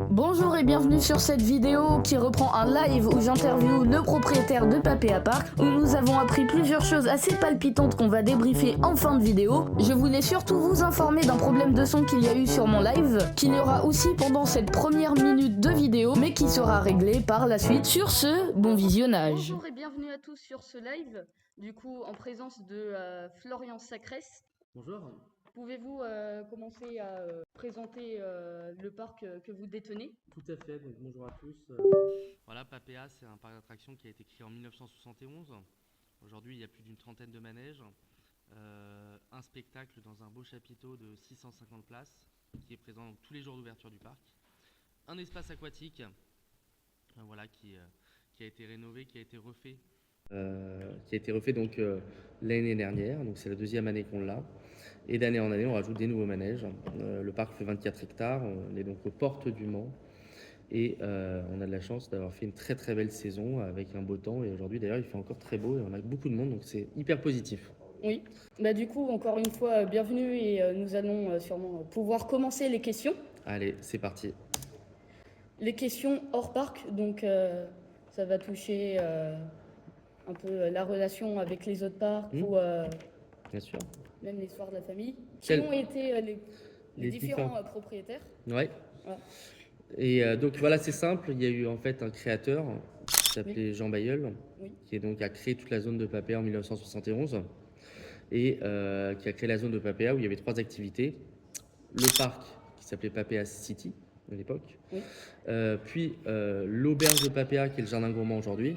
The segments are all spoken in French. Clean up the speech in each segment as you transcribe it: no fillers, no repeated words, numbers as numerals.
Bonjour et bienvenue sur cette vidéo qui reprend un live où j'interviewe le propriétaire de Papéa Park, où nous avons appris plusieurs choses assez palpitantes qu'on va débriefer en fin de vidéo. Je voulais surtout vous informer d'un problème de son qu'il y a eu sur mon live, qu'il y aura aussi pendant cette première minute de vidéo, mais qui sera réglé par la suite. Sur ce, bon visionnage. Bonjour et bienvenue à tous sur ce live, du coup en présence de Florian Sacresse. Bonjour. Pouvez-vous commencer à présenter le parc que vous détenez? Tout à fait, donc bonjour à tous. Voilà, Papéa, c'est un parc d'attractions qui a été créé en 1971. Aujourd'hui, il y a plus d'une trentaine de manèges. Un spectacle dans un beau chapiteau de 650 places qui est présent donc, tous les jours d'ouverture du parc. Un espace aquatique voilà, qui a été rénové, qui a été refait donc l'année dernière, donc c'est la deuxième année qu'on l'a. Et d'année en année, on rajoute des nouveaux manèges. Le parc fait 24 hectares, on est donc aux portes du Mans. Et on a de la chance d'avoir fait une très très belle saison avec un beau temps. Et aujourd'hui d'ailleurs, il fait encore très beau et on a beaucoup de monde, donc c'est hyper positif. Oui, bah du coup, encore une fois, bienvenue et nous allons sûrement pouvoir commencer les questions. Allez, c'est parti. Les questions hors parc, donc ça va toucher un peu la relation avec les autres parcs ou bien sûr. Même l'histoire de la famille. Quels ont été les différents propriétaires? Ouais. Et donc voilà, c'est simple, il y a eu en fait un créateur qui s'appelait Jean Bailleul, qui a créé toute la zone de Papéa en 1971 et qui a créé la zone de Papéa où il y avait 3 activités. Le parc qui s'appelait Papéa City à l'époque, puis l'auberge de Papéa qui est le jardin gourmand aujourd'hui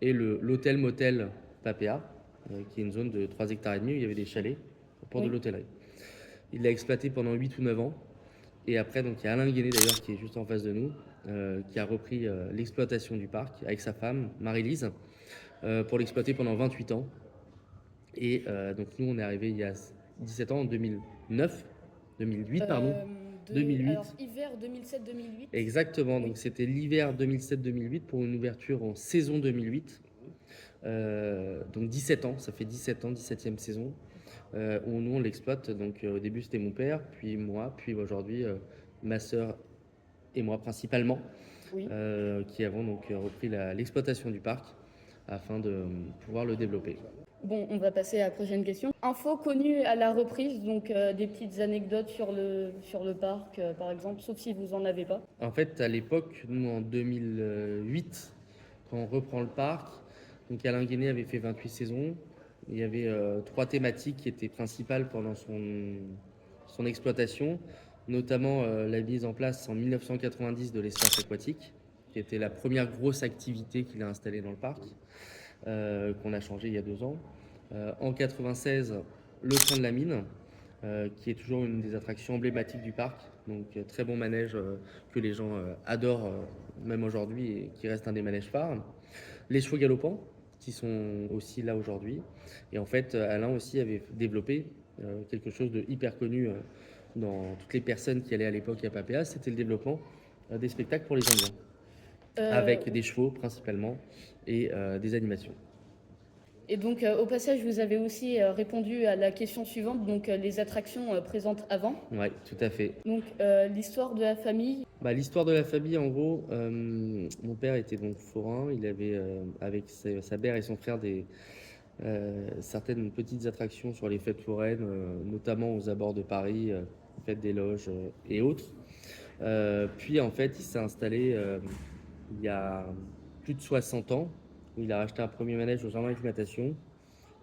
et l'hôtel motel Papéa qui est une zone de 3 hectares et demi où il y avait des chalets pour de l'hôtellerie. Il l'a exploité pendant 8 ou 9 ans. Et après, donc, il y a Alain Guéné d'ailleurs qui est juste en face de nous, qui a repris l'exploitation du parc avec sa femme, Marie-Lise, pour l'exploiter pendant 28 ans. Et donc nous, on est arrivé il y a 17 ans, en 2008, pardon. 2008. Alors, hiver 2007-2008. Exactement, donc c'était l'hiver 2007-2008 pour une ouverture en saison 2008. Donc 17 ans, ça fait 17 ans, 17e saison. Où nous on l'exploite, donc au début c'était mon père, puis moi, puis aujourd'hui ma sœur et moi principalement, qui avons donc repris l'exploitation du parc afin de pouvoir le développer. Bon, on va passer à la prochaine question. Info connue à la reprise, donc des petites anecdotes sur le parc par exemple, sauf si vous en avez pas. En fait, à l'époque, nous en 2008, quand on reprend le parc, donc Alain Guéné avait fait 28 saisons. Il y avait 3 thématiques qui étaient principales pendant son exploitation, notamment la mise en place en 1990 de l'espace aquatique, qui était la première grosse activité qu'il a installée dans le parc, qu'on a changé il y a 2 ans. En 1996, le train de la mine, qui est toujours une des attractions emblématiques du parc, donc très bon manège que les gens adorent même aujourd'hui et qui reste un des manèges phares. Les chevaux galopants, qui sont aussi là aujourd'hui. Et en fait, Alain aussi avait développé quelque chose de hyper connu dans toutes les personnes qui allaient à l'époque à Papéa, c'était le développement des spectacles pour les Indiens, avec des chevaux principalement et des animations. Et donc, au passage, vous avez aussi répondu à la question suivante, donc les attractions présentes avant. Oui, tout à fait. Donc, l'histoire de la famille. L'histoire de la famille, en gros, mon père était donc forain. Il avait, avec sa mère et son frère, certaines petites attractions sur les fêtes foraines, notamment aux abords de Paris, fêtes des loges et autres. Puis, en fait, il s'est installé il y a plus de 60 ans. Il a racheté un premier manège au jardin d'acclimatation,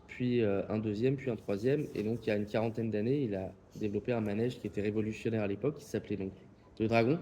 puis un deuxième, puis un troisième. Et donc, il y a une quarantaine d'années, il a développé un manège qui était révolutionnaire à l'époque, qui s'appelait donc le Dragon,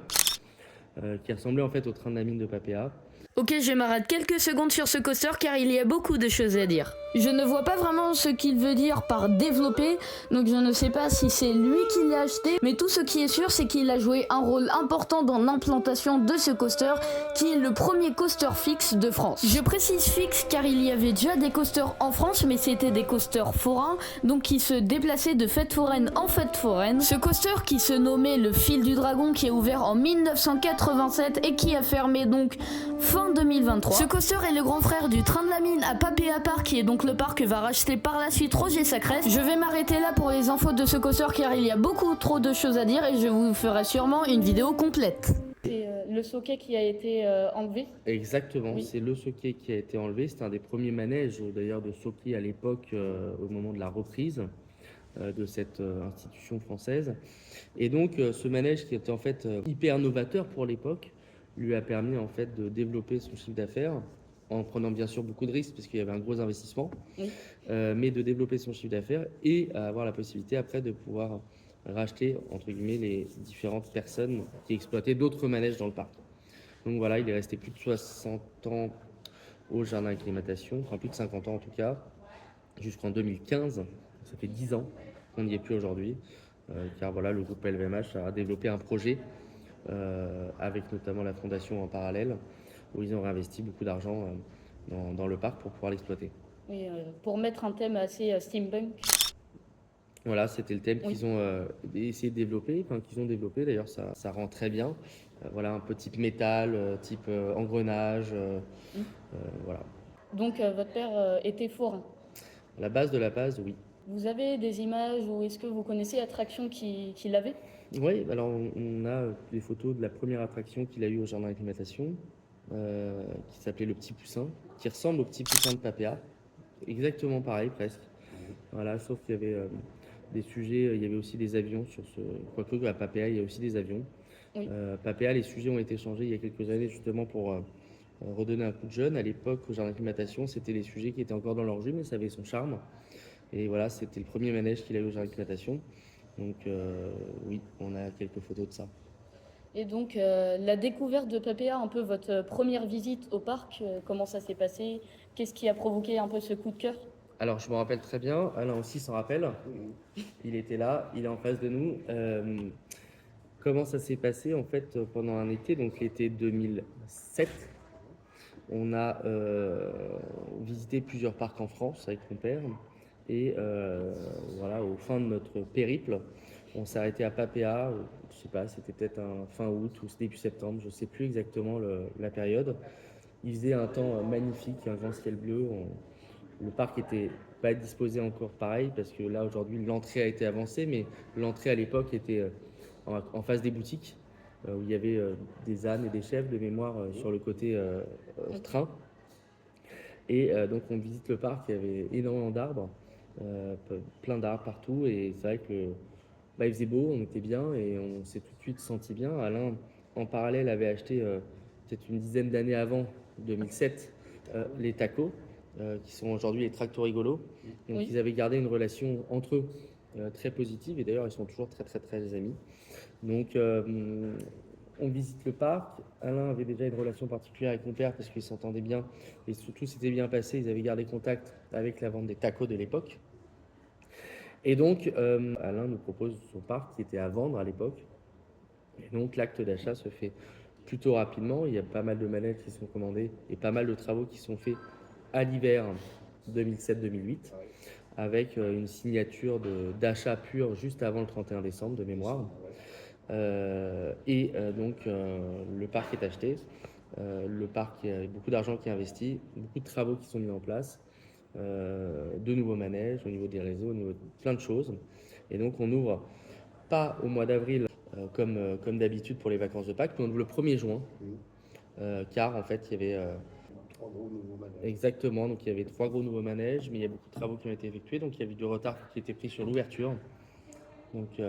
qui ressemblait en fait au train de la mine de Papéa. Ok, je m'arrête quelques secondes sur ce coaster car il y a beaucoup de choses à dire. Je ne vois pas vraiment ce qu'il veut dire par développer, donc je ne sais pas si c'est lui qui l'a acheté, mais tout ce qui est sûr c'est qu'il a joué un rôle important dans l'implantation de ce coaster, qui est le premier coaster fixe de France. Je précise fixe car il y avait déjà des coasters en France, mais c'était des coasters forains, donc qui se déplaçaient de fête foraine en fête foraine. Ce coaster qui se nommait le Fil du Dragon, qui est ouvert en 1987 et qui a fermé donc fin 2023. Ce coaster est le grand frère du train de la mine à Papéa Park, qui est donc le parc que va racheter par la suite Roger Sacresse. Je vais m'arrêter là pour les infos de ce coaster car il y a beaucoup trop de choses à dire et je vous ferai sûrement une vidéo complète. C'est le Soquet qui a été enlevé. Exactement, Oui. c'est le Soquet qui a été enlevé. C'était un des premiers manèges d'ailleurs de Soquet à l'époque, au moment de la reprise de cette institution française. Et donc ce manège qui était en fait hyper novateur pour l'époque lui a permis en fait de développer son chiffre d'affaires en prenant bien sûr beaucoup de risques parce qu'il y avait un gros investissement, Oui. mais de développer son chiffre d'affaires et avoir la possibilité après de pouvoir racheter entre guillemets les différentes personnes qui exploitaient d'autres manèges dans le parc. Donc voilà, il est resté plus de 60 ans au jardin d'acclimatation, enfin plus de 50 ans en tout cas, jusqu'en 2015. Ça fait 10 ans qu'on n'y est plus aujourd'hui, car voilà, le groupe LVMH a développé un projet avec notamment la fondation en parallèle, où ils ont réinvesti beaucoup d'argent dans le parc pour pouvoir l'exploiter. Oui, pour mettre un thème assez steampunk. Voilà, c'était le thème Oui. qu'ils ont essayé de développer, enfin qu'ils ont développé, d'ailleurs ça rend très bien. Voilà, un peu type métal, type engrenage, voilà. Donc votre père était forain. La base de la base, oui. Vous avez des images ou est-ce que vous connaissez l'attraction qu'il avait? Oui, alors on a des photos de la première attraction qu'il a eue au jardin d'acclimatation, qui s'appelait le Petit Poussin, qui ressemble au Petit Poussin de Papéa. Exactement pareil presque. Voilà, sauf qu'il y avait des sujets, il y avait aussi des avions sur ce. Quoique à Papéa, il y a aussi des avions. Oui. Papéa, les sujets ont été changés il y a quelques années justement pour redonner un coup de jeune. À l'époque, au jardin d'acclimatation, c'était les sujets qui étaient encore dans leur jus, mais ça avait son charme. Et voilà, c'était le premier manège qu'il a eu au jardin d'acclimatation. Donc oui, on a quelques photos de ça. Et donc la découverte de Papéa, un peu votre première visite au parc, comment ça s'est passé? Qu'est-ce qui a provoqué un peu ce coup de cœur? Alors je me rappelle très bien, Alain aussi s'en rappelle. Il était là, il est en face de nous. Comment ça s'est passé en fait pendant un été, donc l'été 2007, on a visité plusieurs parcs en France avec mon père. Et voilà, au fin de notre périple, on s'est arrêté à Papéa, je sais pas, c'était peut-être un fin août ou début septembre, je sais plus exactement la période. Il faisait un temps magnifique, un grand ciel bleu. Le parc était pas disposé encore pareil parce que là aujourd'hui l'entrée a été avancée, mais l'entrée à l'époque était en face des boutiques où il y avait des ânes et des chèvres de mémoire sur le côté train. Et donc on visite le parc, il y avait énormément d'arbres, plein d'arbres partout et c'est vrai que bah, il faisait beau, on était bien et on s'est tout de suite senti bien. Alain en parallèle avait acheté peut-être une dizaine d'années avant, 2007, les tacos. Qui sont aujourd'hui les tractos rigolos. Donc Oui. ils avaient gardé une relation entre eux très positive et d'ailleurs ils sont toujours très très très amis. Donc on visite le parc. Alain avait déjà une relation particulière avec mon père parce qu'ils s'entendaient bien et surtout c'était bien passé. Ils avaient gardé contact avec la vente des tacos de l'époque. Et donc Alain nous propose son parc qui était à vendre à l'époque. Et donc l'acte d'achat se fait plutôt rapidement. Il y a pas mal de manettes qui sont commandées et pas mal de travaux qui sont faits à l'hiver 2007-2008 avec une signature d'achat pur juste avant le 31 décembre de mémoire. Donc le parc est acheté. Le parc, il y a beaucoup d'argent qui est investi, beaucoup de travaux qui sont mis en place, de nouveaux manèges au niveau des réseaux, au niveau de plein de choses. Et donc on ouvre pas au mois d'avril comme d'habitude pour les vacances de Pâques, mais on ouvre le 1er juin, car en fait il y avait 3 gros nouveaux manèges. exactement, donc il y avait 3 gros nouveaux manèges, mais il y a beaucoup de travaux qui ont été effectués, donc il y avait du retard qui était pris sur l'ouverture. Donc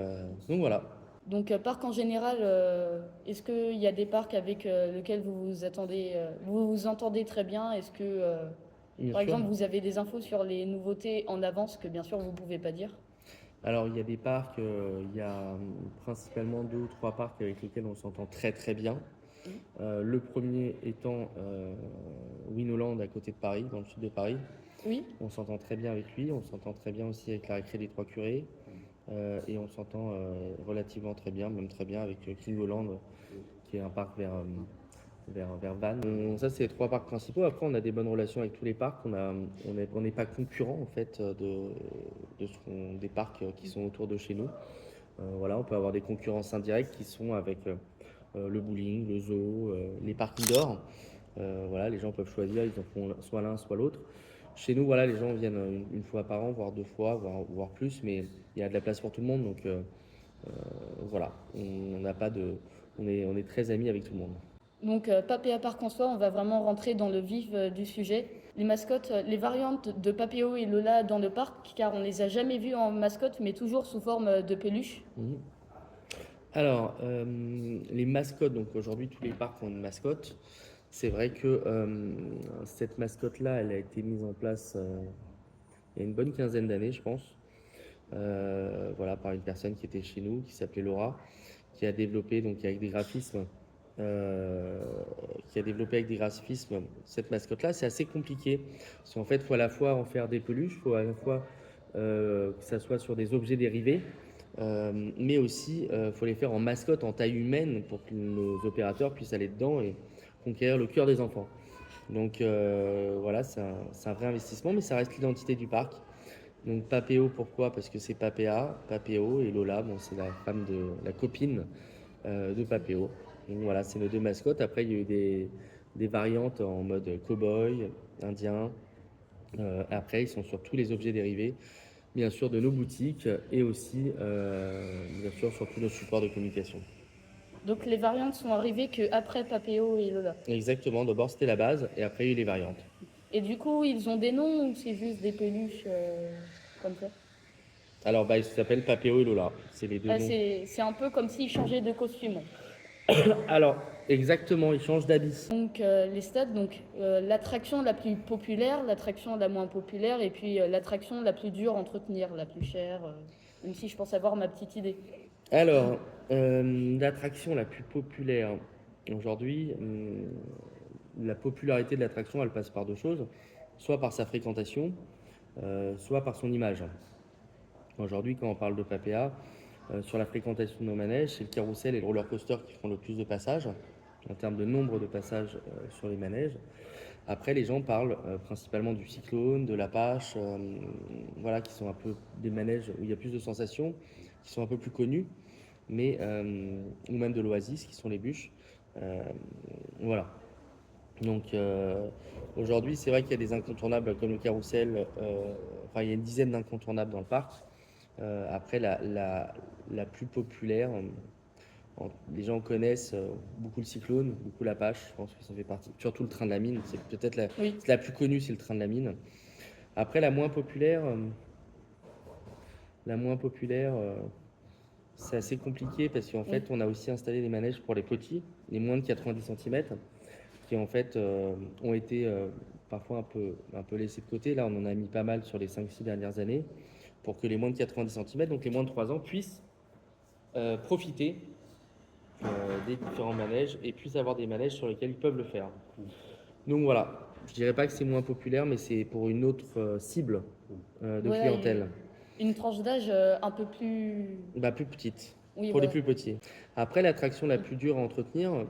voilà. Donc parc en général, est-ce qu'il y a des parcs avec lesquels vous vous entendez très bien? Est-ce que, Bien par sûr. exemple, vous avez des infos sur les nouveautés en avance que bien sûr vous ne pouvez pas dire? Alors il y a des parcs, il y a principalement 2 ou 3 parcs avec lesquels on s'entend très très bien. Le premier étant Winoland à côté de Paris, dans le sud de Paris. Oui. On s'entend très bien avec lui, on s'entend très bien aussi avec la récré des Trois Curés. Et on s'entend relativement très bien, même très bien avec Klingoland, qui est un parc vers Vannes. Ça, c'est les 3 parcs principaux. Après, on a des bonnes relations avec tous les parcs. On n'est pas concurrents en fait des parcs qui sont autour de chez nous. Voilà, on peut avoir des concurrences indirectes qui sont avec le bowling, le zoo, les parcs indoor. Voilà, les gens peuvent choisir, ils en font soit l'un, soit l'autre. Chez nous, voilà, les gens viennent une fois par an, voire 2 fois, voire plus, mais il y a de la place pour tout le monde, donc voilà, on n'a pas de on est très amis avec tout le monde. Donc, Papéa Park en soi, on va vraiment rentrer dans le vif du sujet. Les mascottes, les variantes de Papéo et Lola dans le parc, car on les a jamais vues en mascotte, mais toujours sous forme de peluche. Mhm. Alors, les mascottes, donc aujourd'hui tous les parcs ont une mascotte. C'est vrai que cette mascotte-là, elle a été mise en place il y a une bonne quinzaine d'années, je pense. Voilà, par une personne qui était chez nous, qui s'appelait Laura, qui a développé donc avec des graphismes, euh, cette mascotte-là. C'est assez compliqué, parce qu'en fait, il faut à la fois en faire des peluches, il faut à la fois que ça soit sur des objets dérivés, mais aussi il faut les faire en mascotte, en taille humaine, pour que nos opérateurs puissent aller dedans et conquérir le cœur des enfants. Donc voilà, c'est un vrai investissement, mais ça reste l'identité du parc. Donc Papéo, pourquoi? Parce que c'est Papéa, Papéo, et Lola, bon, c'est la femme de la copine de Papéo. Donc voilà, c'est nos deux mascottes. Après, il y a eu des variantes en mode cow-boy, indien. Après, ils sont sur tous les objets dérivés, bien sûr, de nos boutiques et aussi, bien sûr, sur tous nos supports de communication. Donc, les variantes sont arrivées qu'après Papéo et Lola. Exactement, d'abord c'était la base et après il y a eu les variantes. Et du coup, ils ont des noms ou c'est juste des peluches comme ça? Alors, bah, ils s'appellent Papéo et Lola, c'est les deux Ah, noms. c'est un peu comme s'ils changeaient de costume. Alors, exactement, ils changent d'habit. Donc, les stades, donc l'attraction la plus populaire, l'attraction la moins populaire, et puis l'attraction la plus dure à entretenir, la plus chère, même si je pense avoir ma petite idée. Alors, l'attraction la plus populaire aujourd'hui, la popularité de l'attraction, elle passe par deux choses, soit par sa fréquentation, soit par son image. Aujourd'hui, quand on parle de Papéa, sur la fréquentation de nos manèges, c'est le carrousel et le roller coaster qui font le plus de passages, en termes de nombre de passages sur les manèges. Après, les gens parlent principalement du cyclone, de l'Apache, voilà, qui sont un peu des manèges où il y a plus de sensations, qui sont un peu plus connus, mais, ou même de l'Oasis, qui sont les bûches. Euh, voilà. Donc aujourd'hui, c'est vrai qu'il y a des incontournables comme le carrousel, enfin il y a une dizaine d'incontournables dans le parc. Après, la plus populaire, les gens connaissent beaucoup le cyclone, beaucoup l'Apache, je pense que ça fait partie. Surtout le train de la mine, c'est peut-être Oui. la plus connue, c'est le train de la mine. Après, la moins populaire, c'est assez compliqué parce qu'en fait, on a aussi installé des manèges pour les petits, les moins de 90 cm, qui en fait ont été parfois un peu laissés de côté. Là, on en a mis pas mal sur les 5-6 dernières années pour que les moins de 90 cm, donc les moins de 3 ans, puissent profiter des différents manèges et puissent avoir des manèges sur lesquels ils peuvent le faire. Donc voilà, je dirais pas que c'est moins populaire, mais c'est pour une autre cible de Ouais, clientèle. une tranche d'âge un peu plus. Bah, plus petite, Oui, pour les voilà. plus petits. Après, l'attraction la plus dure à entretenir,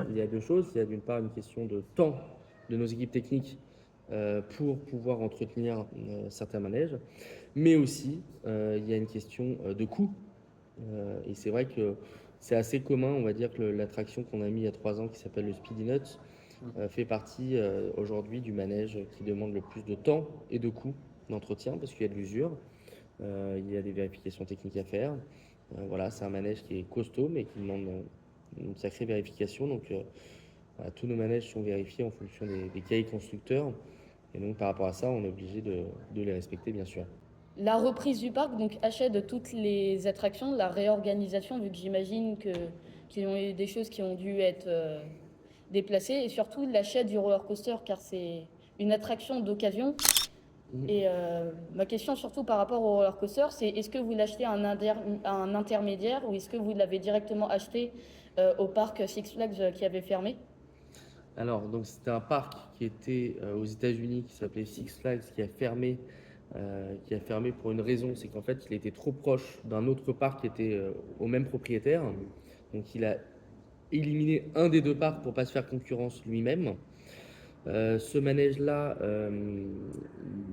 il y a deux choses. Il y a d'une part une question de temps de nos équipes techniques pour pouvoir entretenir certains manèges, mais aussi il y a une question de coût. Et c'est vrai que c'est assez commun, on va dire que l'attraction qu'on a mis il y a 3 ans qui s'appelle le Speedy Nuts fait partie aujourd'hui du manège qui demande le plus de temps et de coût d'entretien parce qu'il y a de l'usure, il y a des vérifications techniques à faire. Voilà, c'est un manège qui est costaud mais qui demande une sacrée vérification. Donc voilà, tous nos manèges sont vérifiés en fonction des cahiers constructeurs. Et donc par rapport à ça, on est obligé de les respecter bien sûr. La reprise du parc, donc achat de toutes les attractions, la réorganisation, vu que j'imagine qu'il y a eu des choses qui ont dû être déplacées, et surtout l'achat du roller coaster, car c'est une attraction d'occasion. Et ma question surtout par rapport au roller coaster, c'est est-ce que vous l'achetez à un intermédiaire ou est-ce que vous l'avez directement acheté au parc Six Flags qui avait fermé? Alors, donc c'était un parc qui était aux États-Unis qui s'appelait Six Flags qui a fermé pour une raison, c'est qu'en fait il était trop proche d'un autre parc qui était au même propriétaire. Donc il a éliminé un des deux parcs pour pas se faire concurrence lui-même. Ce manège-là,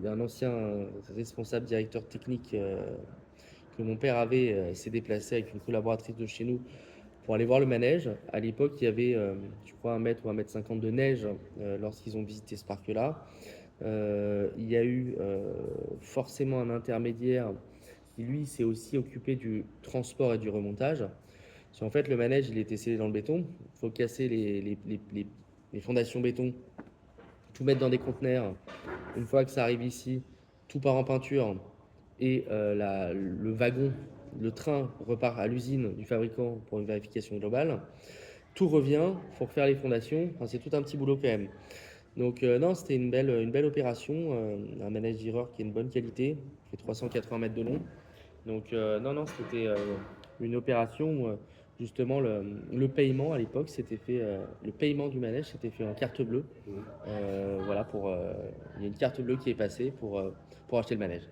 un ancien responsable directeur technique que mon père avait s'est déplacé avec une collaboratrice de chez nous pour aller voir le manège. À l'époque, il y avait, je crois, 1 mètre ou 1,50 m de neige lorsqu'ils ont visité ce parc-là. Il y a eu forcément un intermédiaire qui, lui, s'est aussi occupé du transport et du remontage. Parce qu'en fait, le manège, il était scellé dans le béton. Il faut casser les fondations béton, tout mettre dans des conteneurs. Une fois que ça arrive ici, tout part en peinture et le wagon, le train repart à l'usine du fabricant pour une vérification globale. Tout revient, il faut refaire les fondations. Enfin, c'est tout un petit boulot quand même. Donc non, c'était une belle opération, un manège Gireur qui est une bonne qualité, qui fait 380 mètres de long. Donc non, c'était une opération où justement le paiement à l'époque, c'était fait, le paiement du manège s'était fait en carte bleue. Voilà, il y a une carte bleue qui est passée pour acheter le manège.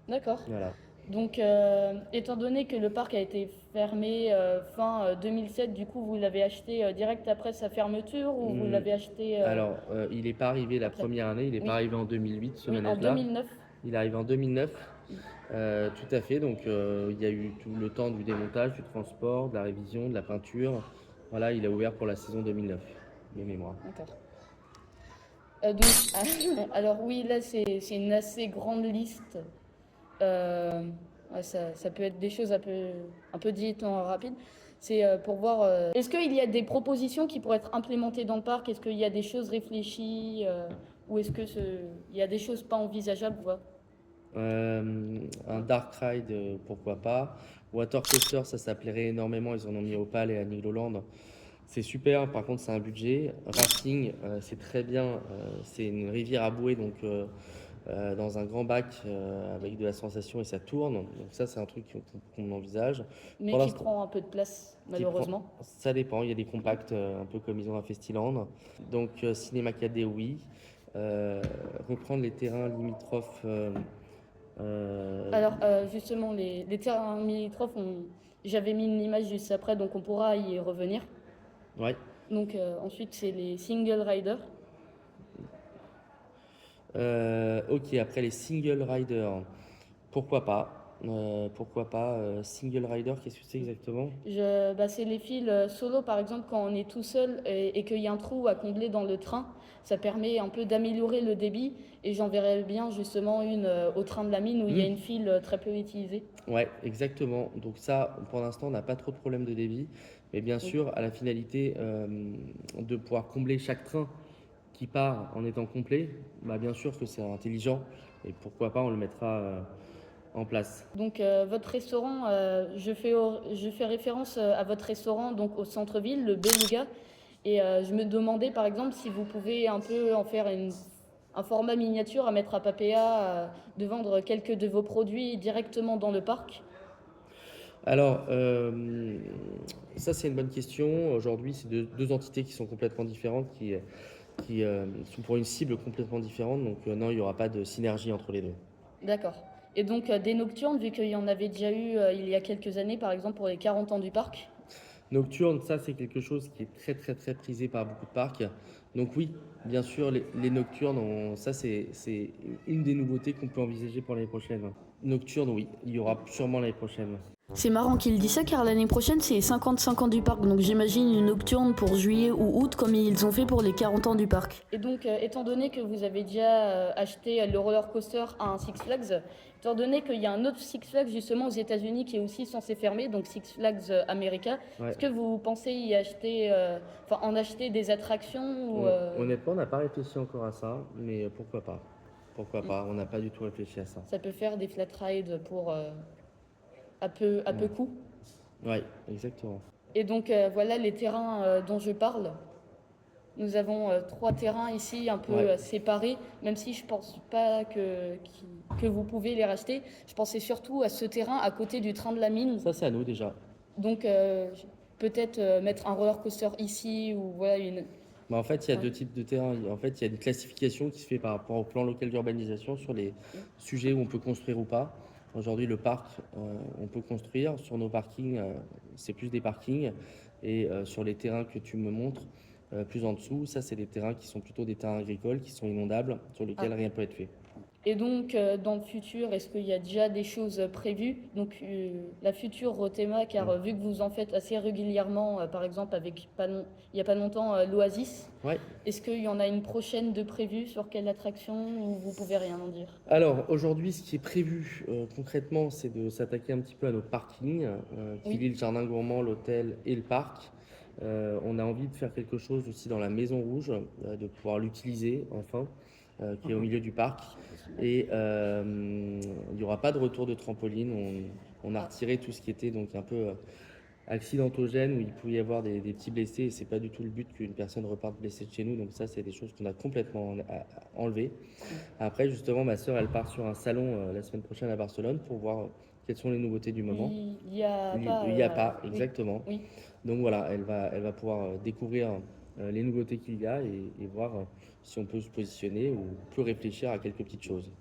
D'accord. Voilà. Donc, étant donné que le parc a été fermé fin 2007, du coup, vous l'avez acheté direct après sa fermeture ou vous l'avez acheté Alors, il n'est pas arrivé la après. première année, il n'est Oui. pas arrivé en 2008, ce Oui, en manège-là. 2009. Il est arrivé en 2009, tout à fait. Donc, il y a eu tout le temps du démontage, du transport, de la révision, de la peinture. Voilà, il a ouvert pour la saison 2009, de mémoire. D'accord. Donc, alors oui, là, c'est une assez grande liste. Ouais, ça peut être des choses un peu dites en rapide. C'est pour voir, est-ce qu'il y a des propositions qui pourraient être implémentées dans le parc? Est-ce qu'il y a des choses réfléchies ou est-ce il y a des choses pas envisageables? Voilà. Un dark ride, pourquoi pas. Water coaster, ça s'appellerait énormément. Ils en ont mis au Pal et à Nigloland. C'est super, par contre c'est un budget. Rafting, c'est très bien. C'est une rivière à bouée, donc dans un grand bac avec de la sensation et ça tourne. Donc ça c'est un truc qu'on envisage. Mais Pour qui l'instant, prend un peu de place, malheureusement. ça dépend, il y a des compacts un peu comme ils ont à Festiland. Donc Cinéma 4D, oui. Reprendre les terrains limitrophes. Alors, justement, les terrains limitrophes, j'avais mis une image juste après, donc on pourra y revenir. Ouais. Donc, ensuite, c'est les single riders. Ok, après les single riders, pourquoi pas? Single rider, qu'est-ce que c'est exactement? C'est les fils solo, par exemple, quand on est tout seul et qu'il y a un trou à combler dans le train, ça permet un peu d'améliorer le débit. Et j'en verrais bien justement une au train de la mine où il y a une file très peu utilisée. Ouais, exactement. Donc ça, pour l'instant, on n'a pas trop de problème de débit. Mais bien sûr, à la finalité de pouvoir combler chaque train qui part en étant complet, bah bien sûr que c'est intelligent. Et pourquoi pas, on le mettra en place. Donc votre restaurant, je fais référence à votre restaurant donc au centre-ville, le Beluga. Et je me demandais par exemple si vous pouvez un peu en faire un format miniature à mettre à Papéa, de vendre quelques de vos produits directement dans le parc. Alors, ça c'est une bonne question. Aujourd'hui, c'est deux entités qui sont complètement différentes, qui sont pour une cible complètement différente. Donc non, il n'y aura pas de synergie entre les deux. D'accord. Et donc des nocturnes, vu qu'il y en avait déjà eu il y a quelques années, par exemple pour les 40 ans du parc. Nocturne, ça c'est quelque chose qui est très très très prisé par beaucoup de parcs. Donc oui, bien sûr, les nocturnes, ça c'est une des nouveautés qu'on peut envisager pour l'année prochaine. Nocturne, oui, il y aura sûrement l'année prochaine. C'est marrant qu'il dise ça car l'année prochaine c'est 55 ans du parc, donc j'imagine une nocturne pour juillet ou août comme ils ont fait pour les 40 ans du parc. Et donc étant donné que vous avez déjà acheté le roller coaster à un Six Flags, étant donné qu'il y a un autre Six Flags justement aux États-Unis qui est aussi censé fermer, donc Six Flags America, Ouais. est-ce que vous pensez y acheter, en acheter des attractions ou, Honnêtement, on n'a pas réfléchi encore à ça, mais pourquoi pas? Pourquoi pas? On n'a pas du tout réfléchi à ça. ça peut faire des flat rides pour à peu coût? Oui, exactement. Et donc voilà les terrains dont je parle. Nous avons 3 terrains ici un peu Ouais. séparés, même si je pense pas que vous pouvez les racheter. Je pensais surtout à ce terrain à côté du train de la mine. Ça, c'est à nous déjà. Donc peut-être mettre un roller coaster ici ou voilà une. Bah, en fait, il y a Ouais. deux types de terrains. En fait, il y a une classification qui se fait par rapport au plan local d'urbanisation sur les sujets où on peut construire ou pas. Aujourd'hui, le parc, on peut construire. Sur nos parkings, c'est plus des parkings. Et sur les terrains que tu me montres, plus en dessous, ça, c'est des terrains qui sont plutôt des terrains agricoles, qui sont inondables, sur lesquels rien ne peut être fait. Et donc, dans le futur, est-ce qu'il y a déjà des choses prévues? Donc, la future Rotema, car vu que vous en faites assez régulièrement, par exemple, avec il n'y a pas longtemps l'Oasis, Ouais. est-ce qu'il y en a une prochaine de prévue sur quelle attraction ou vous pouvez rien en dire? Alors aujourd'hui, ce qui est prévu concrètement, c'est de s'attaquer un petit peu à nos parkings, qui Oui. lient le jardin gourmand, l'hôtel et le parc. On a envie de faire quelque chose aussi dans la Maison Rouge, de pouvoir l'utiliser enfin, qui est au milieu du parc. Et il n'y aura pas de retour de trampoline. On a retiré tout ce qui était donc un peu accidentogène, où il pouvait y avoir des petits blessés. Et c'est pas du tout le but qu'une personne reparte blessée de chez nous. Donc ça, c'est des choses qu'on a complètement enlevées. Après, justement, ma sœur, elle part sur un salon la semaine prochaine à Barcelone pour voir quelles sont les nouveautés du moment. Il n'y a pas. Il n'y a pas, oui. exactement. Oui. Donc voilà, elle va pouvoir découvrir les nouveautés qu'il y a et voir si on peut se positionner ou peut réfléchir à quelques petites choses.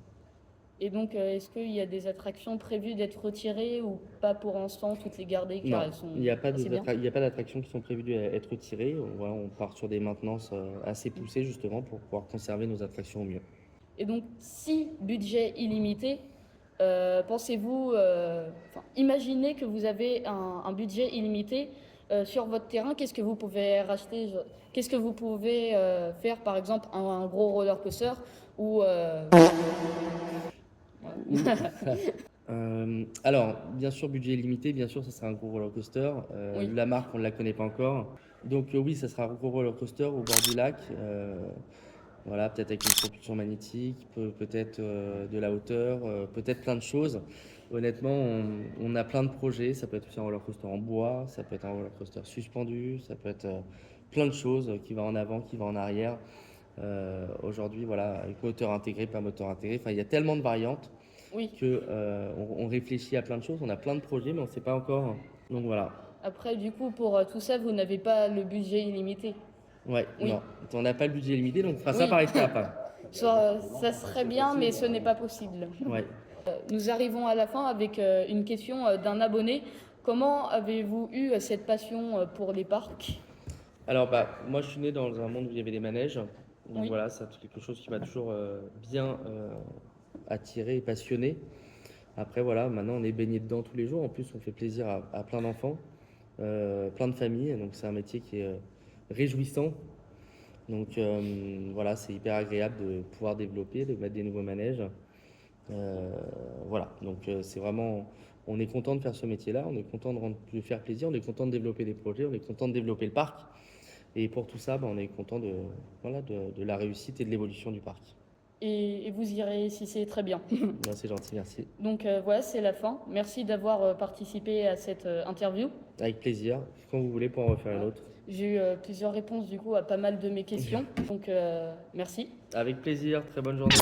Et donc, est-ce qu'il y a des attractions prévues d'être retirées ou pas pour l'instant, toutes les garder car Non, elles sont il n'y a pas assez bien? d'attractions qui sont prévues d'être retirées. Voilà, on part sur des maintenances assez poussées justement pour pouvoir conserver nos attractions au mieux. Et donc, si budget illimité, pensez-vous, imaginez que vous avez un budget illimité sur votre terrain, qu'est-ce que vous pouvez racheter? Qu'est-ce que vous pouvez faire, par exemple, un gros roller coaster ou Alors, bien sûr, budget limité, bien sûr, ça sera un gros roller coaster. Oui. La marque, on ne la connaît pas encore. Donc, oui, ça sera un gros roller coaster au bord du lac. Voilà, peut-être avec une propulsion magnétique, peut-être de la hauteur, peut-être plein de choses. Honnêtement, on a plein de projets. Ça peut être aussi un roller coaster en bois, ça peut être un roller coaster suspendu, ça peut être plein de choses qui va en avant, qui va en arrière. Aujourd'hui, voilà, avec moteur intégré, pas moteur intégré. Enfin, il y a tellement de variantes oui. que on réfléchit à plein de choses. On a plein de projets, mais on ne sait pas encore. Donc voilà. Après, du coup, pour tout ça, vous n'avez pas le budget illimité. Ouais, Oui. non, on n'a pas le budget limité, donc on fera ça Oui. par étapes. Ça serait bien, mais ce n'est pas possible. Ouais. Nous arrivons à la fin avec une question d'un abonné. Comment avez-vous eu cette passion pour les parcs? Alors, moi, je suis né dans un monde où il y avait des manèges. Donc Oui. voilà, c'est quelque chose qui m'a toujours bien attiré et passionné. Après, voilà, maintenant, on est baigné dedans tous les jours. En plus, on fait plaisir à plein d'enfants, plein de familles. Donc, c'est un métier qui est réjouissant. Donc, voilà, c'est hyper agréable de pouvoir développer, de mettre des nouveaux manèges. Voilà, donc c'est vraiment, on est content de faire ce métier-là, on est content de faire plaisir, on est content de développer des projets, on est content de développer le parc. Et pour tout ça, on est content de la réussite et de l'évolution du parc. Et vous y réussissez très bien. C'est gentil, merci. Donc voilà, c'est la fin. Merci d'avoir participé à cette interview. Avec plaisir, quand vous voulez pour en refaire une autre. J'ai eu plusieurs réponses du coup à pas mal de mes questions. Donc merci. Avec plaisir, très bonne journée.